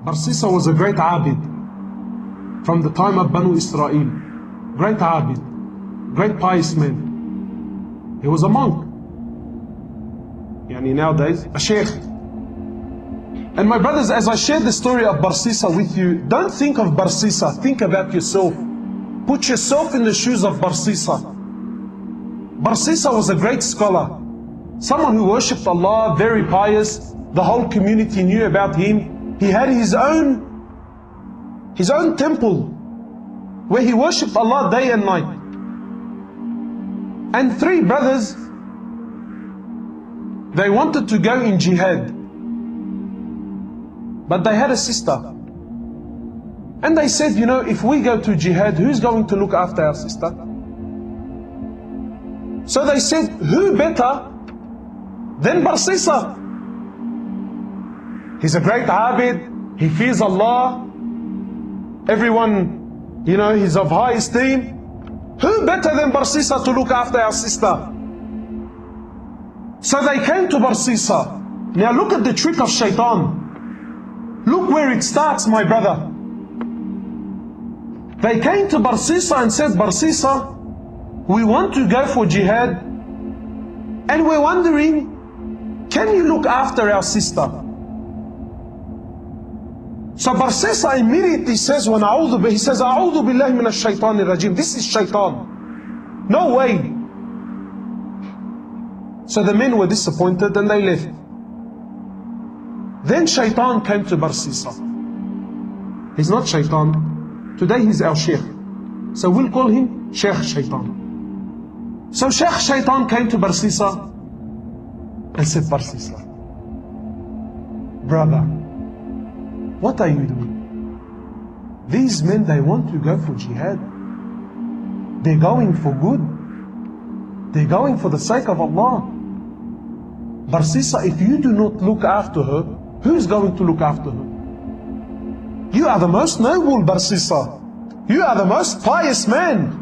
Barsisa was a great abid from the time of Banu Israel. Great abid, great pious man. He was a monk. Nowadays, a sheikh. And my brothers, as I share the story of Barsisa with you, don't think of Barsisa, think about yourself. Put yourself in the shoes of Barsisa. Barsisa was a great scholar, someone who worshipped Allah, very pious. The whole community knew about him. He had his own temple where he worshipped Allah day and night. And three brothers, they wanted to go in jihad, but they had a sister. And they said, if we go to jihad, who's going to look after our sister? So they said, who better than Barsisa? He's a great abid, he fears Allah, everyone, he's of high esteem. Who better than Barsisa to look after our sister? So they came to Barsisa. Now look at the trick of shaitan. Look where it starts, my brother. They came to Barsisa and said, Barsisa, we want to go for jihad, and we're wondering, can you look after our sister? So Barsisa immediately says, he says, A'udhu billahi minash shaitanir rajim. This is shaitan. No way. So the men were disappointed and they left. Then shaitan came to Barsisa. He's not shaitan. Today he's our sheikh. So we'll call him Sheikh Shaitan. So Sheikh Shaitan came to Barsisa and said, Barsisa, brother, what are you doing? These men, they want to go for jihad. They're going for good. They're going for the sake of Allah. Barsisa, if you do not look after her, who's going to look after her? You are the most noble, Barsisa. You are the most pious man.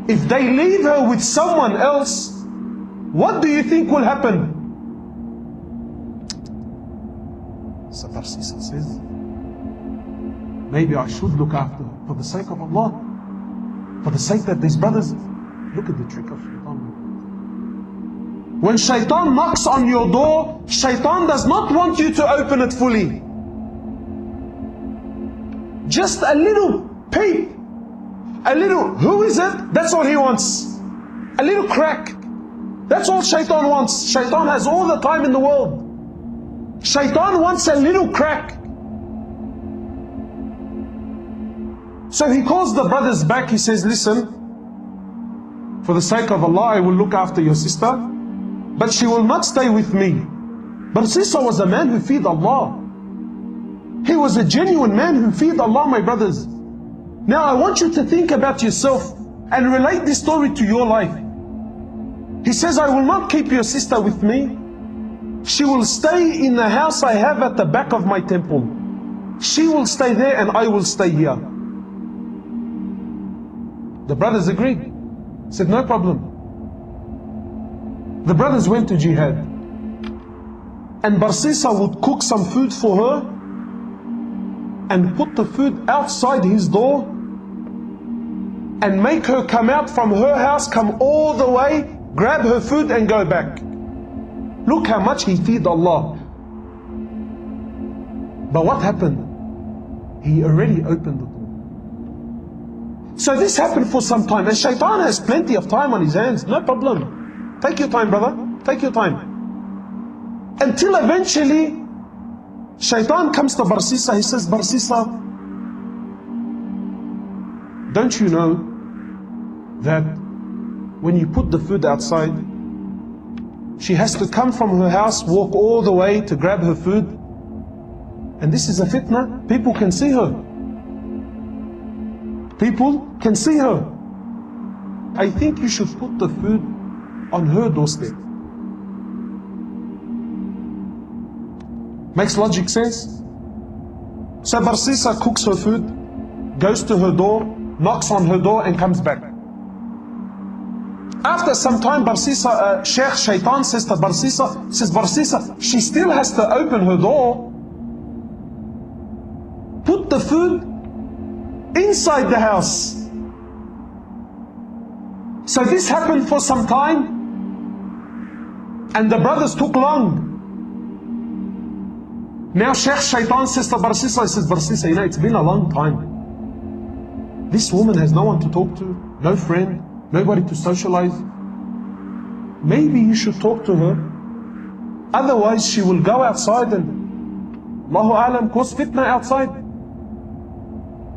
If they leave her with someone else, what do you think will happen? So Barsisa says, maybe I should look after her for the sake of Allah, for the sake that these brothers. Look at the trick of shaitan. When shaitan knocks on your door, shaitan does not want you to open it fully. Just a little peep, a little, who is it? That's all he wants. A little crack. That's all shaitan wants. Shaitan has all the time in the world. Shaitan wants a little crack. So he calls the brothers back. He says, listen, for the sake of Allah, I will look after your sister, but she will not stay with me. Barsisa was a man who feared Allah. He was a genuine man who feared Allah, my brothers. Now I want you to think about yourself and relate this story to your life. He says, I will not keep your sister with me. She will stay in the house I have at the back of my temple. She will stay there and I will stay here. The brothers agreed. Said, no problem. The brothers went to jihad. And Barsisa would cook some food for her and put the food outside his door and make her come out from her house, come all the way, grab her food and go back. Look how much he feared Allah. But what happened? He already opened the door. So this happened for some time, and shaitan has plenty of time on his hands. No problem. Take your time, brother. Take your time. Until eventually shaitan comes to Barsisa. He says, Barsisa, don't you know that when you put the food outside, she has to come from her house, walk all the way to grab her food? And this is a fitna. People can see her. People can see her. I think you should put the food on her doorstep. Makes logic sense? So Barsisa cooks her food, goes to her door, knocks on her door and comes back. After some time, Barsisa, Sheikh Shaitan says to Barsisa, she still has to open her door. the food inside the house. So this happened for some time, and the brothers took long. Now Sheikh Shaitan says to Barsisa, he says, Barsisa, you know, it's been a long time. This woman has no one to talk to, no friend, nobody to socialize. Maybe you should talk to her. Otherwise she will go outside and, Allahu Alam, cause fitna outside.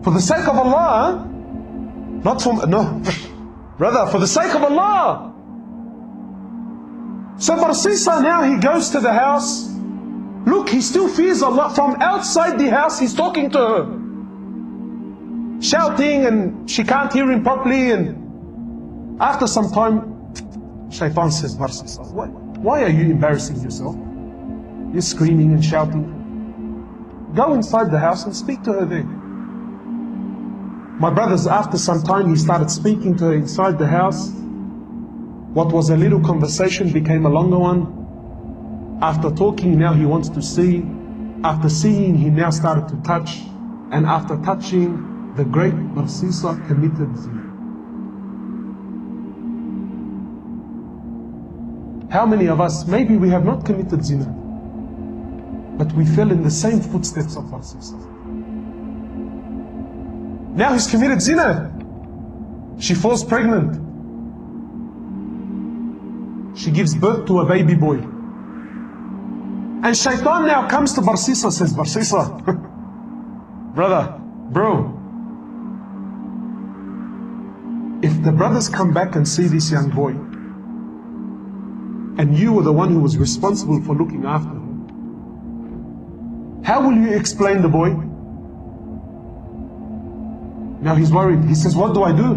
For the sake of Allah, not for, no, brother, for the sake of Allah. So Barsisa now, he goes to the house. Look, he still fears Allah. From outside the house, he's talking to her, shouting, and she can't hear him properly. And after some time, Shaitan says, Barsisa, why are you embarrassing yourself? You're screaming and shouting. Go inside the house and speak to her there. My brothers, after some time, he started speaking to her inside the house. What was a little conversation became a longer one. After talking, now he wants to see. After seeing, he now started to touch. And after touching, the great Barsisa committed zina. How many of us, maybe we have not committed zina, but we fell in the same footsteps of Barsisa. Now he's committed zina. She falls pregnant. She gives birth to a baby boy. And Shaitan now comes to Barsisa, says, Barsisa, bro, if the brothers come back and see this young boy, and you were the one who was responsible for looking after him, how will you explain the boy? Now he's worried. He says, what do I do?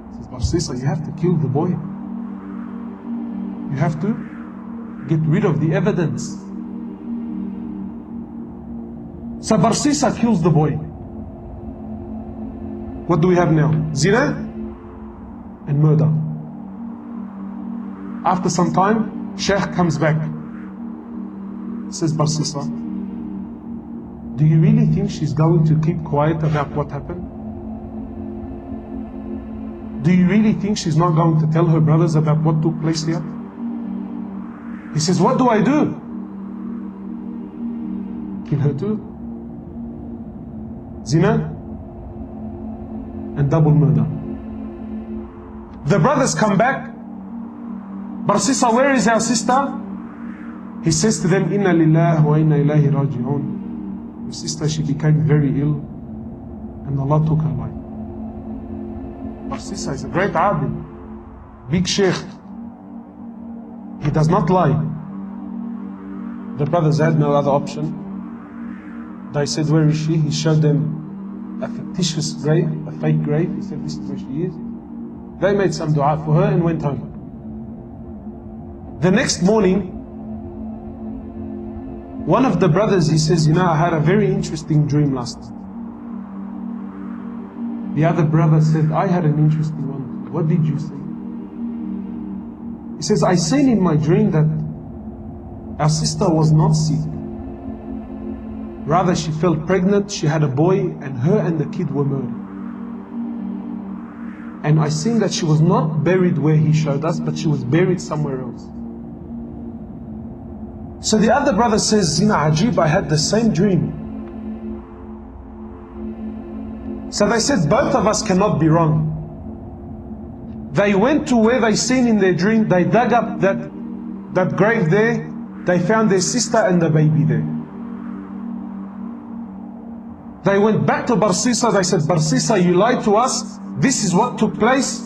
He says, Barsisa, you have to kill the boy. You have to get rid of the evidence. So Barsisa kills the boy. What do we have now? Zina and murder. After some time, Sheikh comes back. Says, Barsisa, do you really think she's going to keep quiet about what happened? Do you really think she's not going to tell her brothers about what took place here? He says, what do I do? Kill her too? Zina and double murder. The brothers come back. Barsisa, where is our sister? He says to them, Inna lillahi wa inna ilayhi raji'un. Your sister, she became very ill, and Allah took her life. Barsisa is a great abid, big sheikh. He does not lie. The brothers had no other option. They said, where is she? He showed them a fictitious grave, a fake grave. He said, this is where she is. They made some dua for her and went home. The next morning, one of the brothers, he says, you know, I had a very interesting dream last night. The other brother said, I had an interesting one. What did you see? He says, I seen in my dream that our sister was not sick. Rather, she fell pregnant, she had a boy, and her and the kid were murdered. And I seen that she was not buried where he showed us, but she was buried somewhere else. So the other brother says, Zina Ajib, I had the same dream. So they said, both of us cannot be wrong. They went to where they seen in their dream, they dug up that grave there, they found their sister and the baby there. They went back to Barsisa, they said, Barsisa, you lied to us, this is what took place,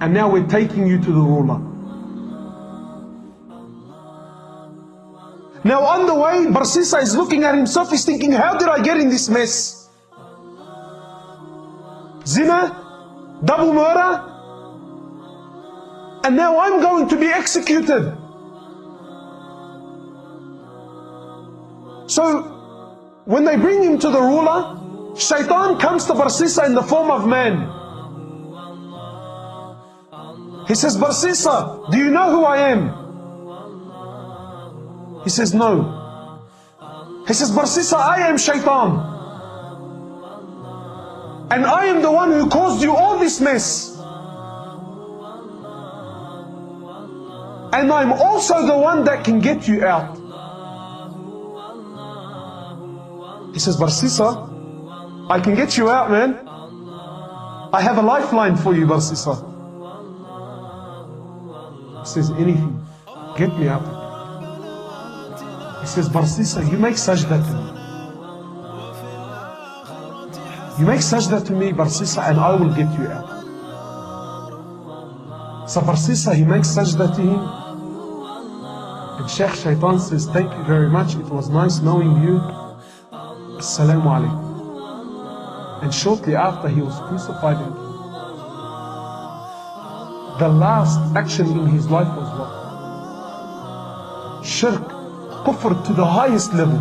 and now we're taking you to the ruler. Now on the way, Barsisa is looking at himself, he's thinking, how did I get in this mess? Zina, double murder, and now I'm going to be executed. So, when they bring him to the ruler, Shaitan comes to Barsisa in the form of man. He says, Barsisa, do you know who I am? He says, no. He says, Barsisa, I am shaitan. And I am the one who caused you all this mess. And I'm also the one that can get you out. He says, Barsisa, I can get you out, man. I have a lifeline for you, Barsisa. He says, anything, get me out. He says, Barsisa, you make sajda to me. You make sajda to me, Barsisa, and I will get you out. So Barsisa, he makes sajda to him. And Sheikh Shaitan says, thank you very much. It was nice knowing you. Assalamu alaikum. And shortly after, he was crucified. The last action in his life was what? Shirk, kufr to the highest level.